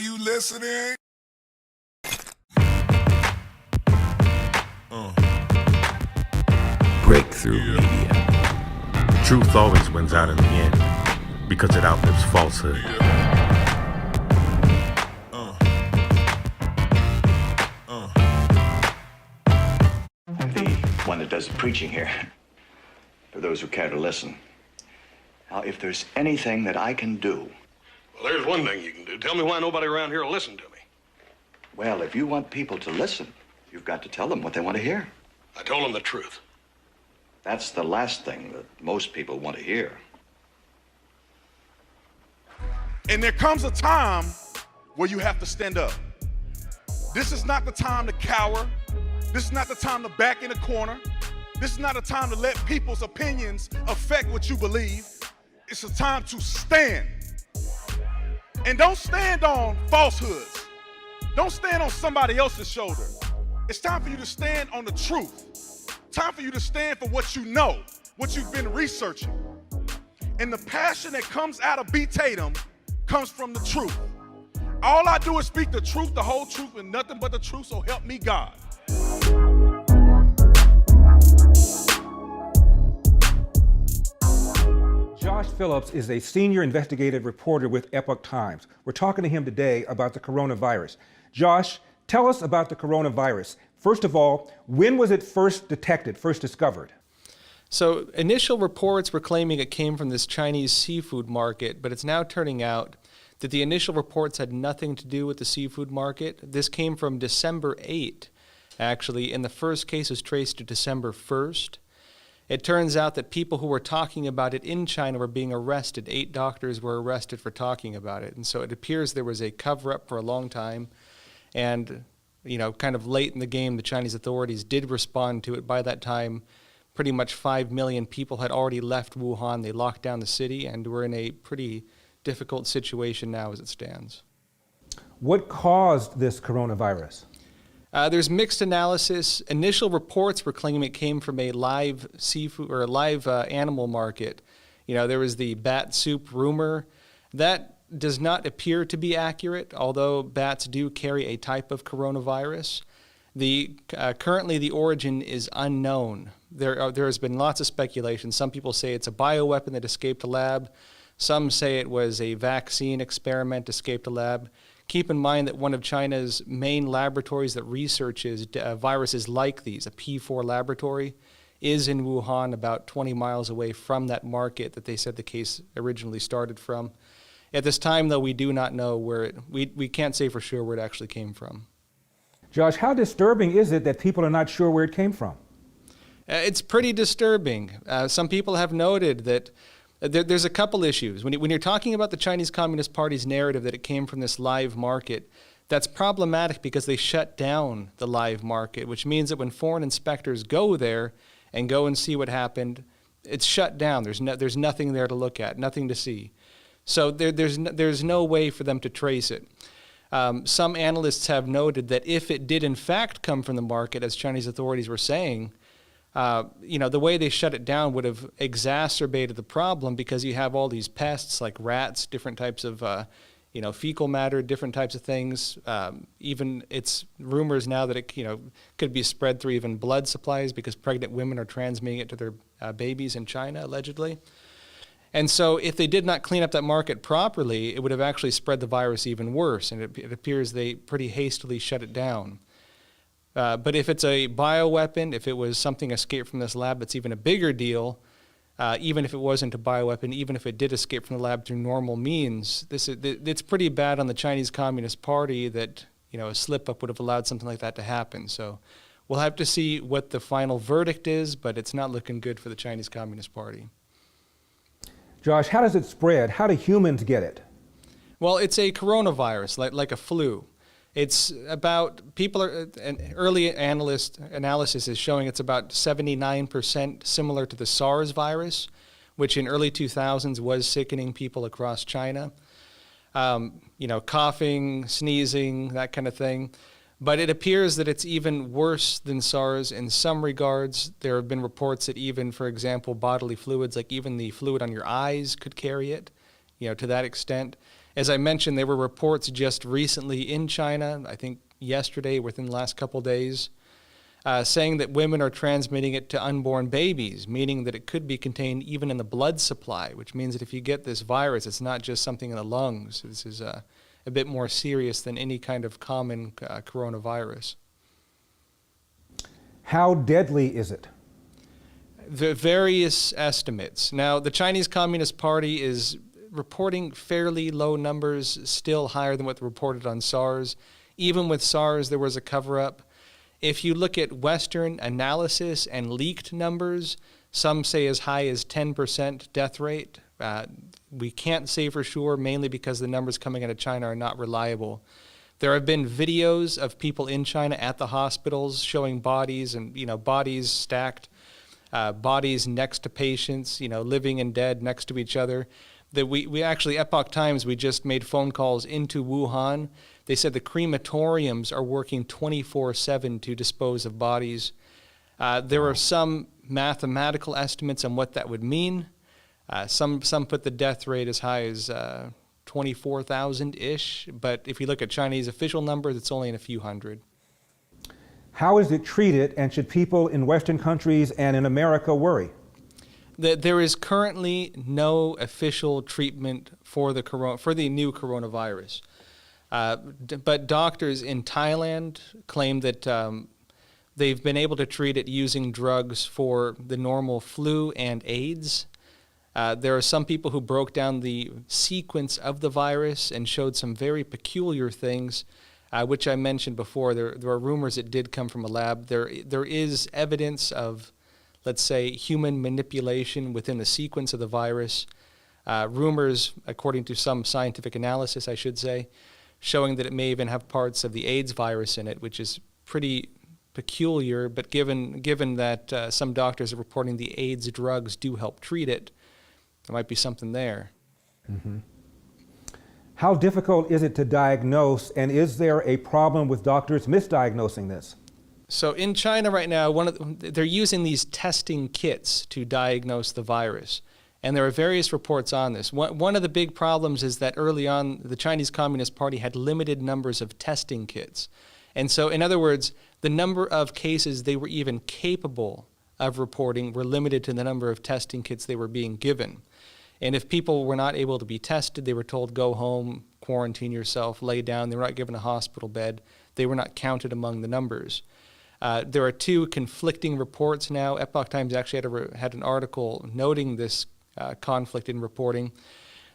you listening? Breakthrough Media. Truth always wins out in the end because it outlives falsehood. I'm the one that does the preaching here, for those who care to listen. Now, if there's anything that I can do... Well, there's one thing you can do. Tell me why nobody around here will listen to me. Well, if you want people to listen, you've got to tell them what they want to hear. I told them the truth. That's the last thing that most people want to hear. And there comes a time where you have to stand up. This is not the time to cower. This is not the time to back in a corner. This is not a time to let people's opinions affect what you believe. It's a time to stand. And don't stand on falsehoods. Don't stand on somebody else's shoulder. It's time for you to stand on the truth. Time for you to stand for what you know, what you've been researching. And the passion that comes out of B. Tatum comes from the truth. All I do is speak the truth, the whole truth, and nothing but the truth, so help me God. Josh Phillips is a senior investigative reporter with Epoch Times. We're talking to him today about the coronavirus. Josh, tell us about the coronavirus. First of all, when was it first detected, first discovered? So initial reports were claiming it came from this Chinese seafood market, but it's now turning out that the initial reports had nothing to do with the seafood market. This came from December 8, actually, and the first case was traced to December 1st. It turns out that people who were talking about it in China were being arrested. 8 doctors were arrested for talking about it. And so it appears there was a cover-up for a long time. And, kind of late in the game, the Chinese authorities did respond to it. By that time, pretty much 5 million people had already left Wuhan. They locked down the city, and we're in a pretty difficult situation now as it stands. What caused this coronavirus? There's mixed analysis. Initial reports were claiming it came from a live seafood or a live animal market. There was the bat soup rumor. That does not appear to be accurate, although bats do carry a type of coronavirus. Currently, the origin is unknown. There has been lots of speculation. Some people say it's a bioweapon that escaped a lab. Some say it was a vaccine experiment escaped a lab. Keep in mind that one of China's main laboratories that researches viruses like these, a P4 laboratory, is in Wuhan, about 20 miles away from that market that they said the case originally started from. At this time, though, we do not know we can't say for sure where it actually came from. Josh, how disturbing is it that people are not sure where it came from? It's pretty disturbing. Some people have noted that there's a couple issues. When you're talking about the Chinese Communist Party's narrative that it came from this live market, that's problematic because they shut down the live market, which means that when foreign inspectors go there and go and see what happened, it's shut down. There's nothing there to look at, nothing to see. So there's no way for them to trace it. Some analysts have noted that if it did in fact come from the market, as Chinese authorities were saying, the way they shut it down would have exacerbated the problem because you have all these pests like rats, different types of, fecal matter, different types of things. Even it's rumors now that it, could be spread through even blood supplies because pregnant women are transmitting it to their babies in China, allegedly. And so if they did not clean up that market properly, it would have actually spread the virus even worse. And it appears they pretty hastily shut it down. But if it's a bioweapon, if it was something escaped from this lab, it's even a bigger deal. Even if it wasn't a bioweapon, even if it did escape from the lab through normal means, it's pretty bad on the Chinese Communist Party that a slip-up would have allowed something like that to happen. So we'll have to see what the final verdict is, but it's not looking good for the Chinese Communist Party. Josh, how does it spread? How do humans get it? Well, it's a coronavirus, like a flu. It's about, an early analysis is showing it's about 79% similar to the SARS virus, which in early 2000s was sickening people across China. Coughing, sneezing, that kind of thing. But it appears that it's even worse than SARS in some regards. There have been reports that even, for example, bodily fluids, like even the fluid on your eyes could carry it, to that extent. As I mentioned, there were reports just recently in China, I think yesterday, within the last couple days, saying that women are transmitting it to unborn babies, meaning that it could be contained even in the blood supply, which means that if you get this virus, it's not just something in the lungs. This is a bit more serious than any kind of common coronavirus. How deadly is it? The various estimates. Now, the Chinese Communist Party is reporting fairly low numbers, still higher than what reported on SARS. Even with SARS, there was a cover-up. If you look at Western analysis and leaked numbers, some say as high as 10% death rate. We can't say for sure, mainly because the numbers coming out of China are not reliable. There have been videos of people in China at the hospitals showing bodies and, bodies stacked, bodies next to patients, living and dead next to each other. That we actually, Epoch Times, we just made phone calls into Wuhan. They said the crematoriums are working 24/7 to dispose of bodies. There are some mathematical estimates on what that would mean. Some put the death rate as high as 24,000-ish, but if you look at Chinese official numbers, it's only in a few hundred. How is it treated, and should people in Western countries and in America worry? There is currently no official treatment for the new coronavirus. But doctors in Thailand claim that they've been able to treat it using drugs for the normal flu and AIDS. There are some people who broke down the sequence of the virus and showed some very peculiar things, which I mentioned before. There are rumors it did come from a lab. There is evidence of, let's say, human manipulation within the sequence of the virus. Rumors, according to some scientific analysis, I should say, showing that it may even have parts of the AIDS virus in it, which is pretty peculiar. But given that some doctors are reporting the AIDS drugs do help treat it, there might be something there. Mm-hmm. How difficult is it to diagnose, and is there a problem with doctors misdiagnosing this? So in China right now, they're using these testing kits to diagnose the virus. And there are various reports on this. One of the big problems is that early on, the Chinese Communist Party had limited numbers of testing kits. And so, in other words, the number of cases they were even capable of reporting were limited to the number of testing kits they were being given. And if people were not able to be tested, they were told, go home, quarantine yourself, lay down. They were not given a hospital bed. They were not counted among the numbers. There are two conflicting reports now. Epoch Times actually had an article noting this conflict in reporting,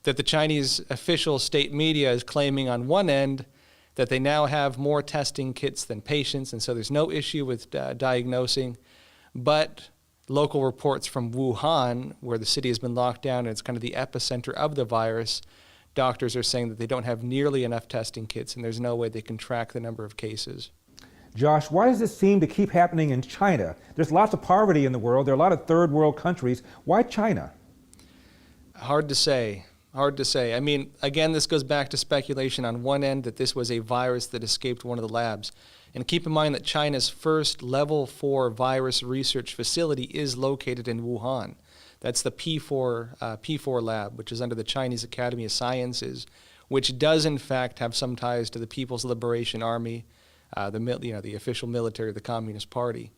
that the Chinese official state media is claiming on one end that they now have more testing kits than patients, and so there's no issue with diagnosing. But local reports from Wuhan, where the city has been locked down and it's kind of the epicenter of the virus, doctors are saying that they don't have nearly enough testing kits and there's no way they can track the number of cases. Josh, why does this seem to keep happening in China? There's lots of poverty in the world. There are a lot of third world countries. Why China? Hard to say. I mean, again, this goes back to speculation on one end that this was a virus that escaped one of the labs. And keep in mind that China's first level 4 virus research facility is located in Wuhan. That's the P4 lab, which is under the Chinese Academy of Sciences, which does in fact have some ties to the People's Liberation Army, the official military of the Communist Party.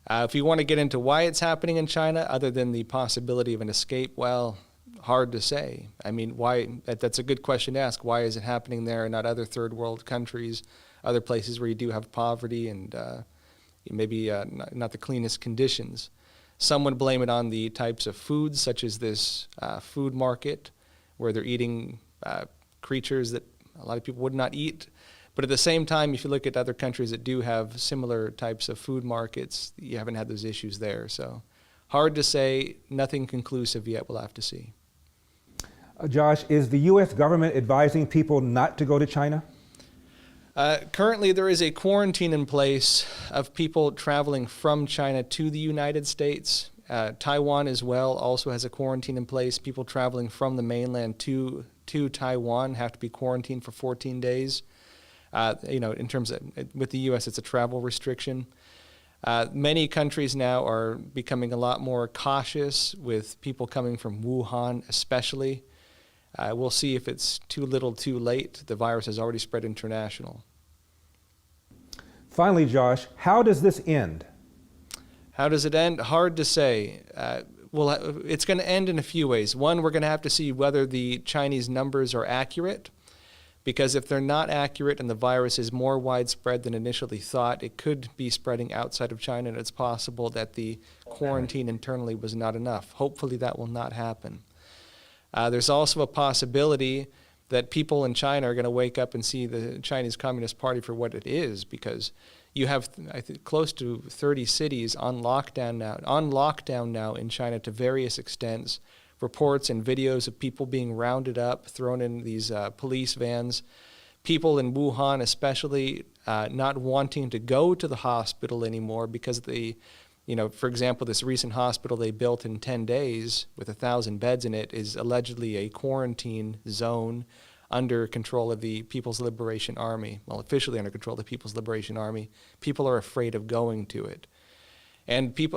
If you want to get into why it's happening in China, other than the possibility of an escape, well, hard to say. I mean, why? That's a good question to ask. Why is it happening there and not other third world countries, other places where you do have poverty and maybe not the cleanest conditions? Some would blame it on the types of foods, such as this food market, where they're eating creatures that a lot of people would not eat. But at the same time, if you look at other countries that do have similar types of food markets, you haven't had those issues there. So hard to say, nothing conclusive yet, we'll have to see. Josh, is the U.S. government advising people not to go to China? Currently, there is a quarantine in place of people traveling from China to the United States. Taiwan as well also has a quarantine in place. People traveling from the mainland to Taiwan have to be quarantined for 14 days. In terms of, with the U.S., it's a travel restriction. Many countries now are becoming a lot more cautious with people coming from Wuhan, especially. We'll see if it's too little too late. The virus has already spread international. Finally, Josh, how does this end? How does it end? Hard to say. Well, it's going to end in a few ways. One, we're going to have to see whether the Chinese numbers are accurate, because if they're not accurate and the virus is more widespread than initially thought, it could be spreading outside of China, and it's possible that the quarantine internally was not enough. Hopefully that will not happen. There's also a possibility that people in China are going to wake up and see the Chinese Communist Party for what it is, because you have, I think, close to 30 cities on lockdown now in China to various extents. Reports and videos of people being rounded up, thrown in these police vans. People in Wuhan especially not wanting to go to the hospital anymore because for example, this recent hospital they built in 10 days with 1,000 beds in it is allegedly a quarantine zone under control of the People's Liberation Army. Well, officially under control of the People's Liberation Army. People are afraid of going to it. And you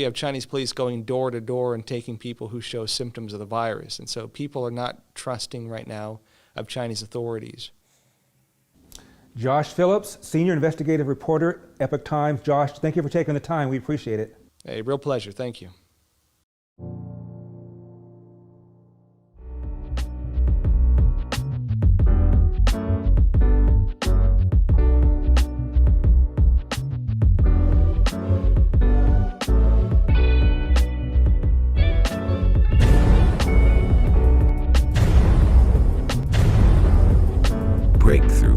have Chinese police going door to door and taking people who show symptoms of the virus. And so people are not trusting right now of Chinese authorities. Josh Phillips, Senior Investigative Reporter, Epoch Times. Josh, thank you for taking the time. We appreciate it. A real pleasure. Thank you. Breakthrough.